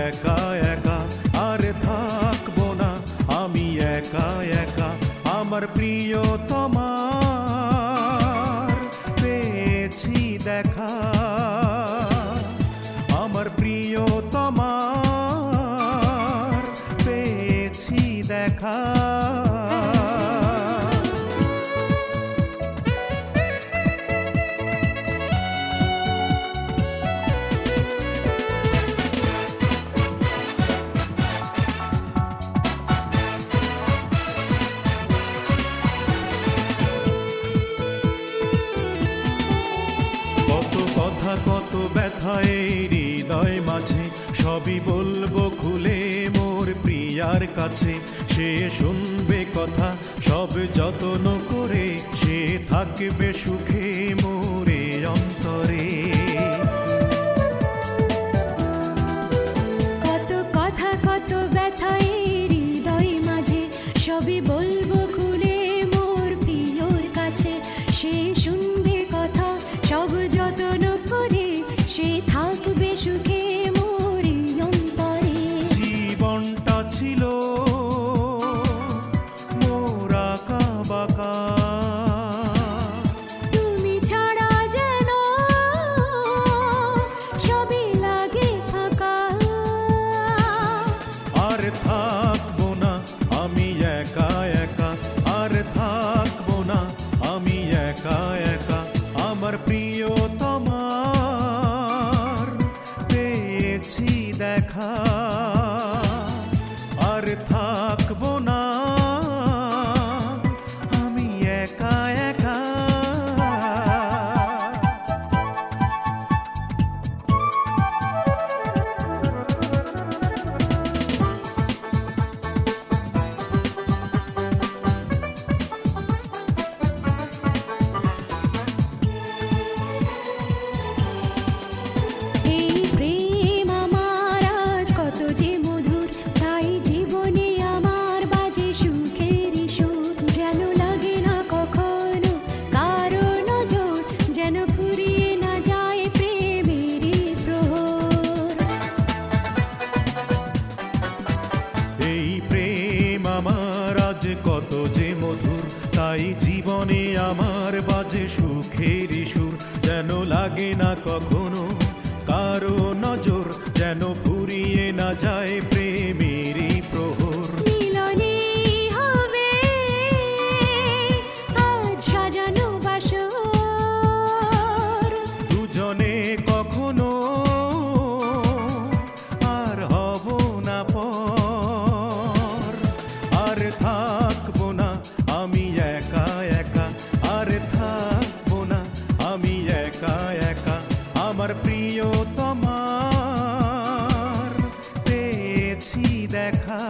একা একা আর থাকবো না আমি একা একা। আমার প্রিয়তমার পেয়েছি দেখা, আমার প্রিয়তমার পেয়েছি দেখা। কত ব্যথা এই হৃদয় মাঝে, সবই বলবো খুলে মোর প্রিয়ার কাছে। সে শুনবে কথা সব যত্ন করে, সে থাকবে সুখে মোরে অন্তরে। কত কথা কত ব্যথা এই হৃদয় মাঝে, সবই বলবো খুলে মোর প্রিয়র কাছে। সে শুনবে কথা সব যত্ন করে, সে থাকবে সুখে মোরি অন্তরে। জীবনটা ছিল মোর আঁকা বাঁকা, তুমি ছাড়া যেন সবই লাগে ফাঁকা। আর থাকবো না আমি একা একা, আর থাকবো না আমি একা একা। আমার প্রিয়তমার পেয়েছি দেখা, আর থাকবো না আমি একা একা। কত যে মধুর, তাই জীবনে আমার বাজে সুখেরই সুর। যেন লাগে না কখনো কারো নজর, যেন ফুরিয়ে না যায় প্রেমেরই প্রহর। মিলনে হবে আজ সাজানো বাসর, দুজনে কখনো আর হব না পর। আর থাকবো না আমি একা একা, আর থাকবো না আমি একা একা। আমার প্রিয়তমার পেয়েছি দেখা।